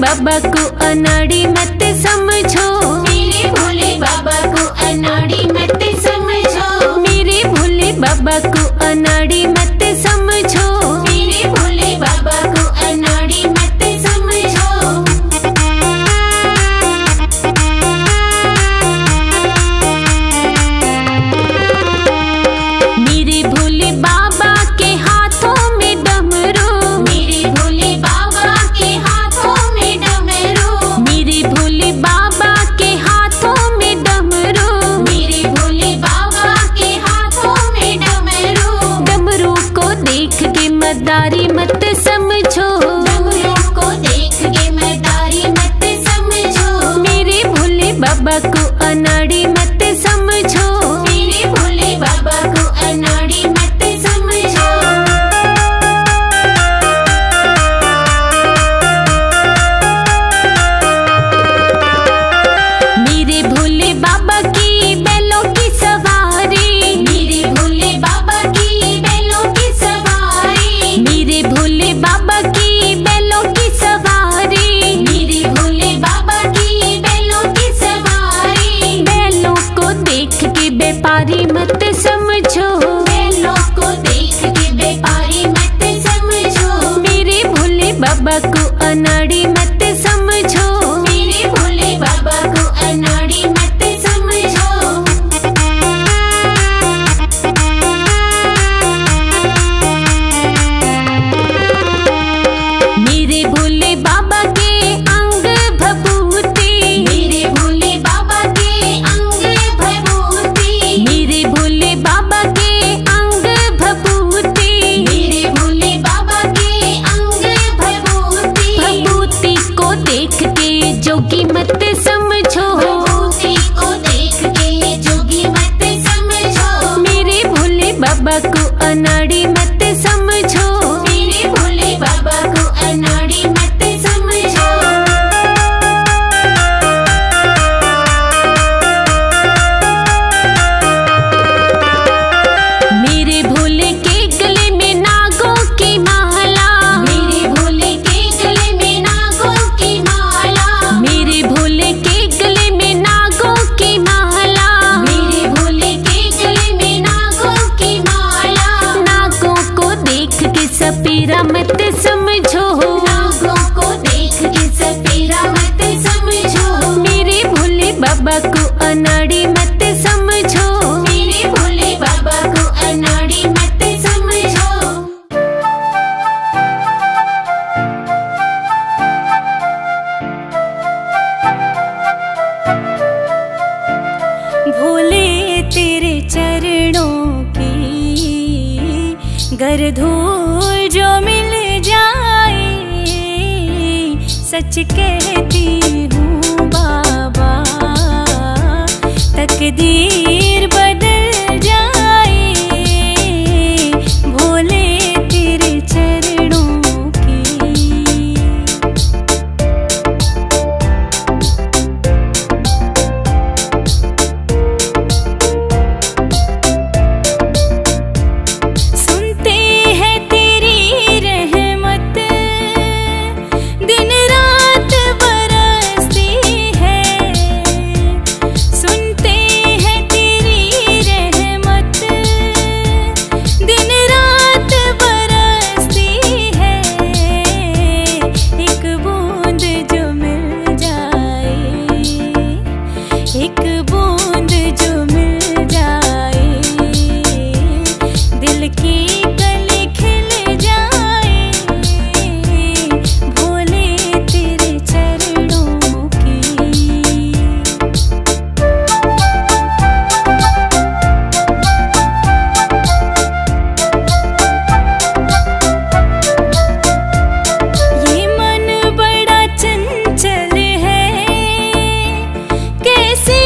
बाबा को अनाड़ी मत समझो, मेरे भोले बाबा को अनाड़ी मत समझो, मेरे भोले बाबा को अनाड़ी मत समझो, मेरे भोले बाबा को अनाड़ी मत समझो। मेरे भोले बाबा के हाथों में डमरू, मेरे भोले बाबा के हाथों में डमरू, मेरे भोले बाबा के हाथों में डमरू, मेरे भोले बाबा के हाथों में डमरू। डमरू को देख के मदारी मत समझो, डमरू को देख के मदारी मत समझो, मेरे भोले बाबा को अनाड़ी मत समझो, मेरे भोले बाबा को अनाड़ी मत समझो। मेरे भोले बाबा की बैलों की सवारी, मेरे भोले बाबा की बैलों की सवारी, मेरे भोले बाबा की बैलों की सवारी, मेरे भोले बाबा की बैलों की सवारी। बैलों को देख के व्यापारी मत समझो, बैलों को देख के व्यापारी मत समझो, मेरे भोले बाबा को अनाड़ी मत समझो, मेरे भोले बाबा को अनाड़ी मत समझो। मेरे भोले बाबा के अंग भभूति, मेरे भोले बाबा के अंग भभूति, मेरे भोले बाबा के अंग भभूति, मेरे भोले बाबा के अंग भभूति। भभूति को देख के जोगी मत समझो, भभूति को देख के जोगी मत समझो, मेरे भोले बाबा को अनाड़ी मत समझो, मेरे भोले बाबा को अनाड़ी मत समझो। मेरे भोले के गले में नागों की माला, मेरे भोले के गले में नागों की माला, मेरे भोले के गले में नागों की माला, मेरे भोले के गले में नागों की माला। नागों को देख के सपेरा मत समझो, नागों को देख के सपेरा मत समझो, मेरे भोले बाबा को अनाड़ी मत समझो, मेरे भोले बाबा को अनाड़ी मत समझो। भोले तेरे चरणों की गर धूल जो मिल जाए, सच कहती हूँ बाबा तकदीर बदल जाए, भोले तेरे चरणों की। सुनते हैं तेरी रहमत दिन रात बरसती है, सुनते हैं तेरी रहमत दिन रात बरसती है, एक बूंद जो मिल जाए, एक बूंद जो मिल जाए, दिल की कली खिल जाए, भोले तेरे चरणों की। ये मन बड़ा चंचल है, कैसे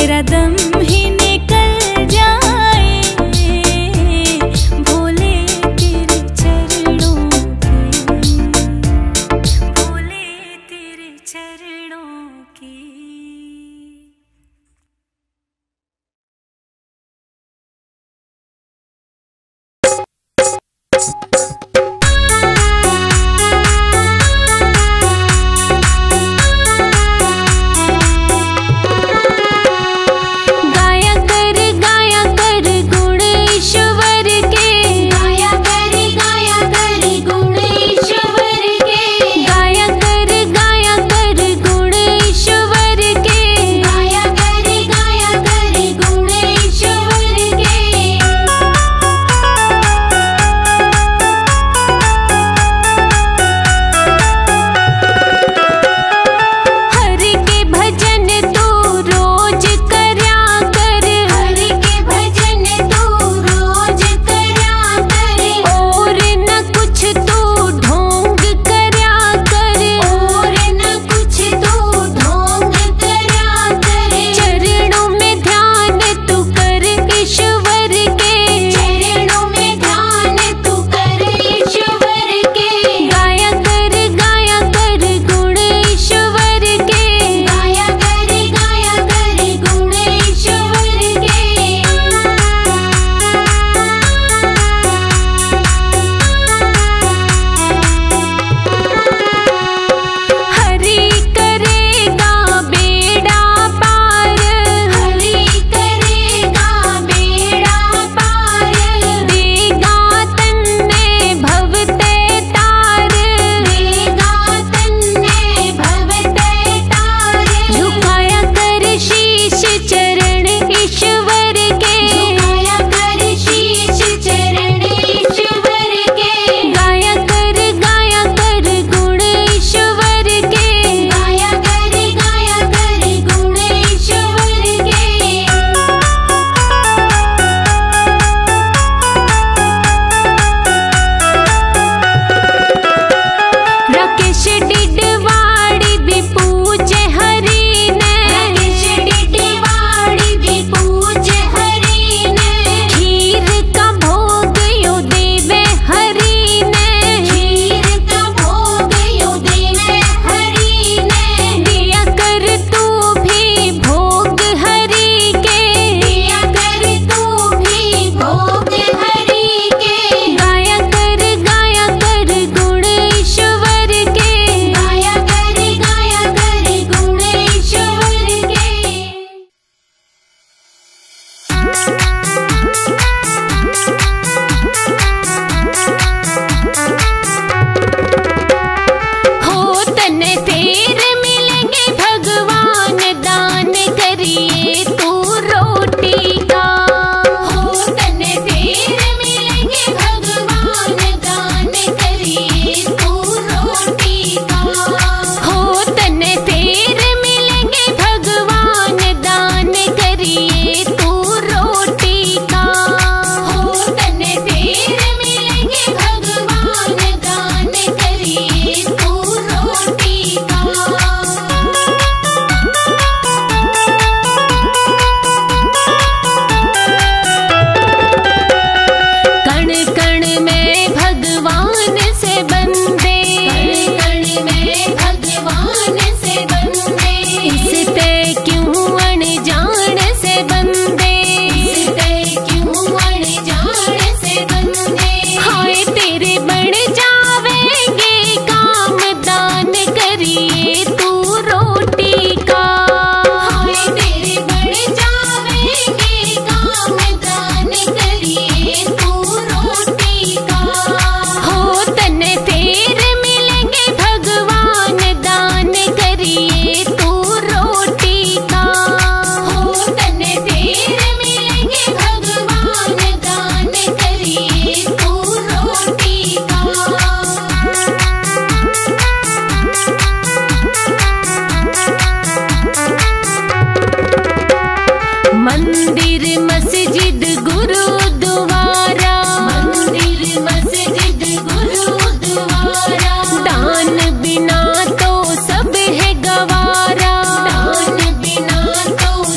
मेरा दम ही निकल जाए भोले तेरे चरणों की, भोले तेरे चरणों की।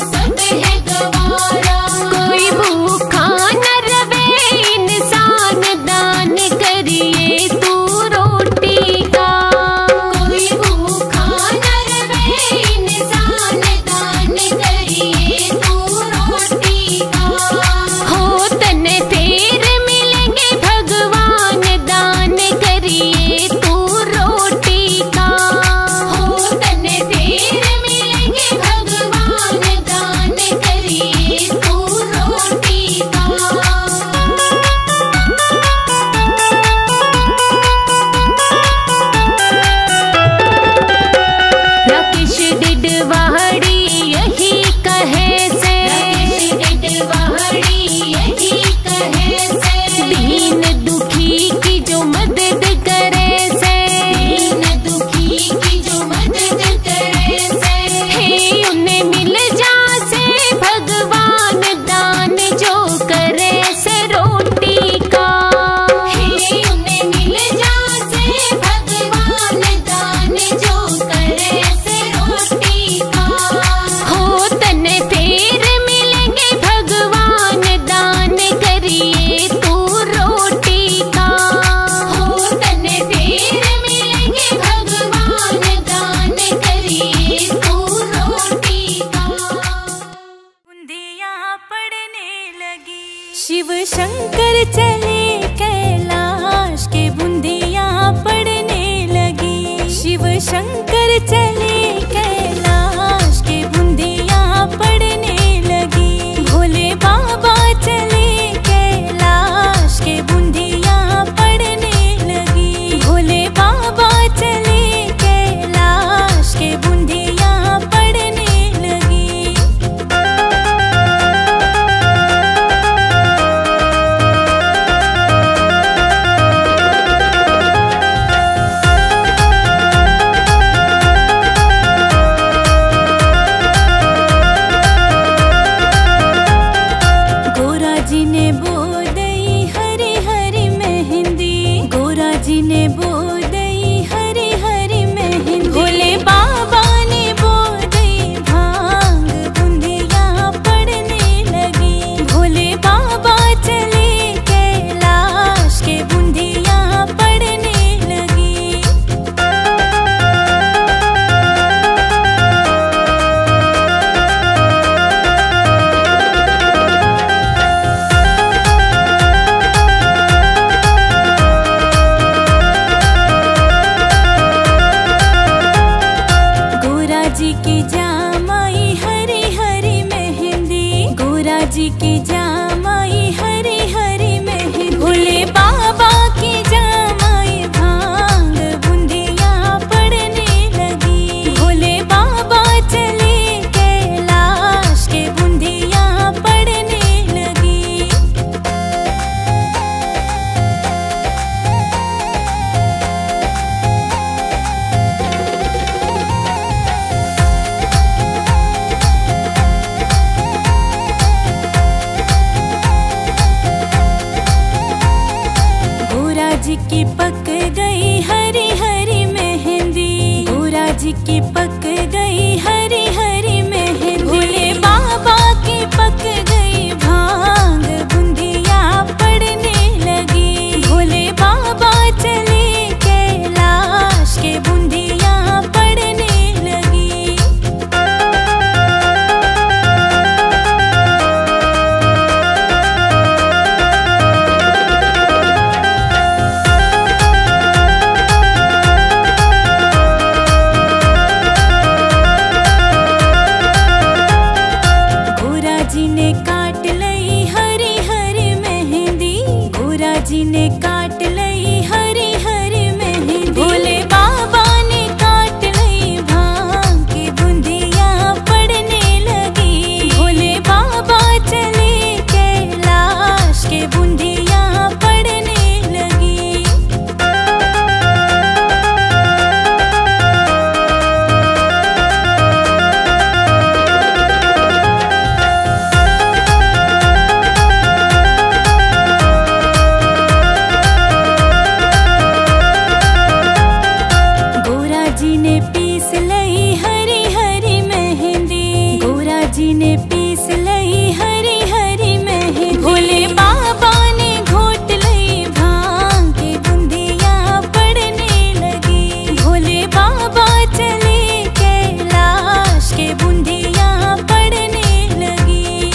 सब है शंकर चले कैलाश के बूंदियाँ पड़ने लगी। शिव शंकर चले कैलाश के बूंदियाँ पड़ने लगी। भोले बाबा चले कैलाश के बूंदियाँ पड़ने लगी। भोले बाबा चले कैलाश के बूंदियाँ पड़ने लगी। जी की जामाई हरी हरी मेहंदी। भोले बाबा की जामाई भांग बूंदियाँ पड़ने लगी। भोले बाबा चले कैलाश के बूंदियाँ पड़ने लगी। जी की पक गई हरी हरी मेहंदी। भोला जी की पक गई हरी हरी मेहंदी। भोले बाबा की पक गई भांग बूंदियाँ पड़ने लगी। भोले बाबा चले कैलाश के बूंदियाँ पड़ने लगी। जी ने काट लई हरी हरी मेहंदी। गोरा जी ने काट लई हरी हरी मेहंदी। भोले बाबा ने काट लई भांग की बूंदियाँ पड़ने लगी। भोले बाबा चले कैलाश के बूंदियाँ पड़ने लगी। जी ने पीस लई हरी हरी मेहंदी। गोरा जी ने पीस लई हरी हरी मेहंदी। भोले बाबा ने घोट लई भांग की बूंदियाँ पड़ने लगी। भोले बाबा चले कैलाश के बूंदियाँ पड़ने लगी।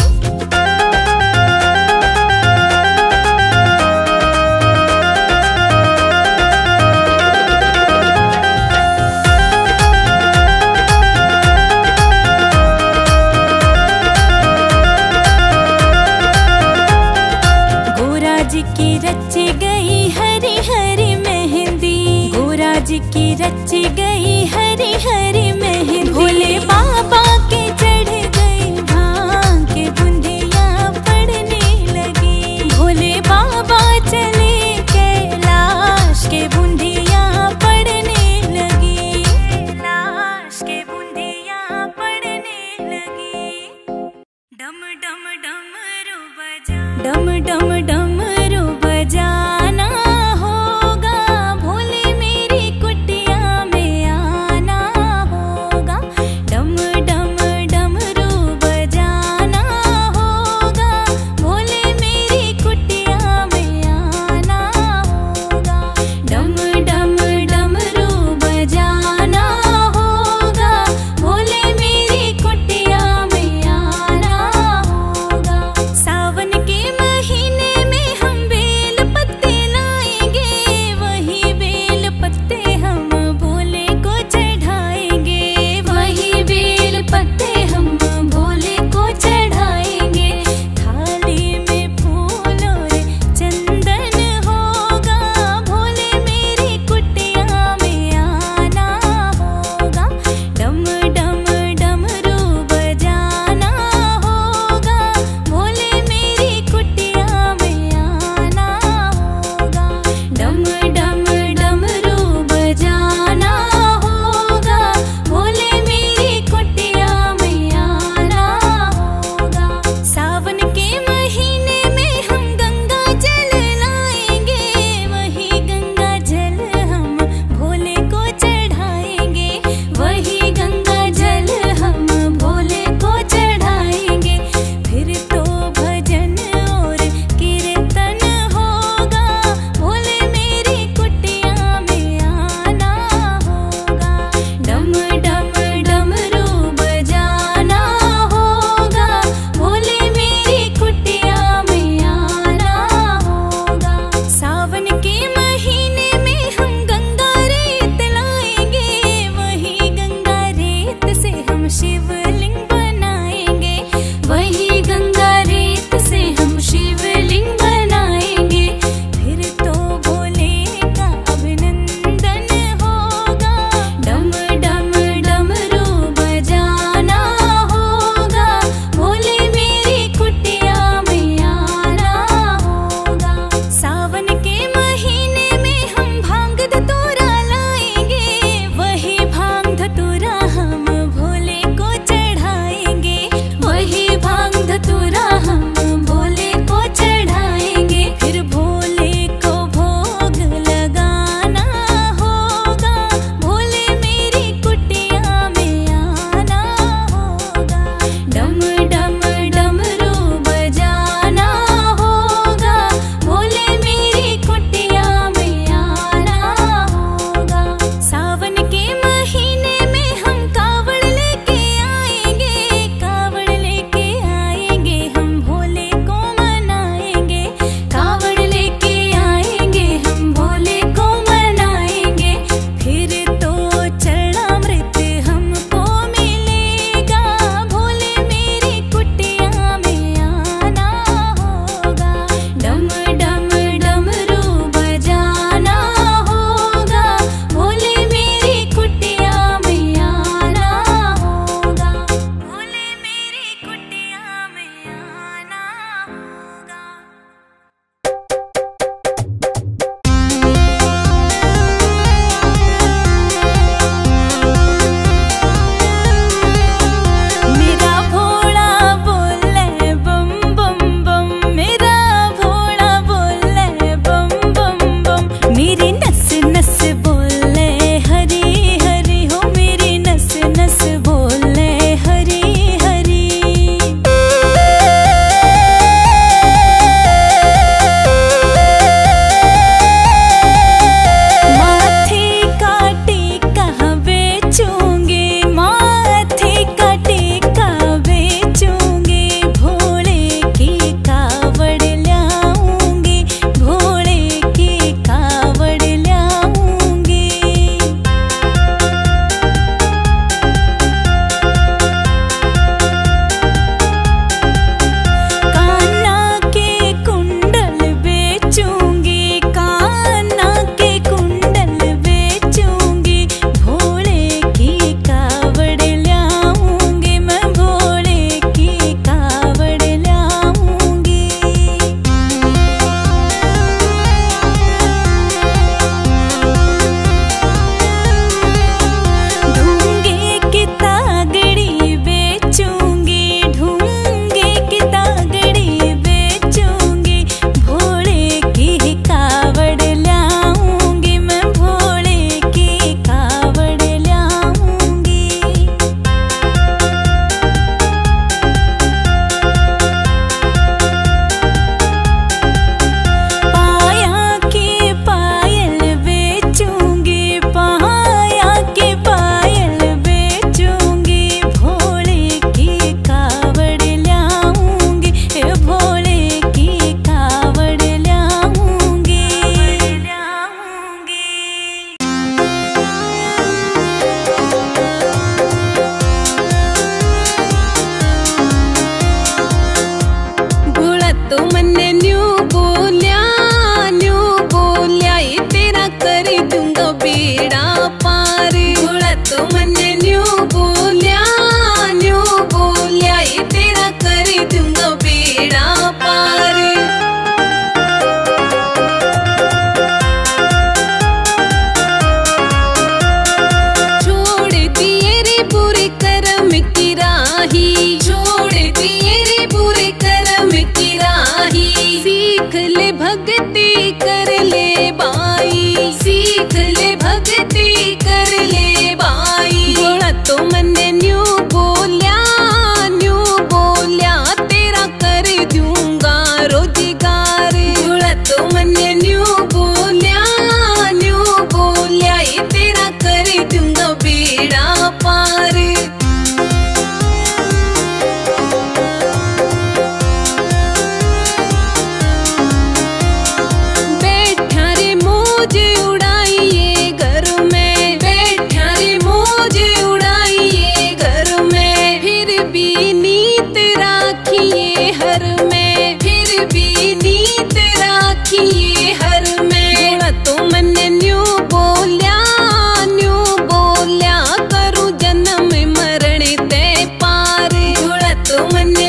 तो मन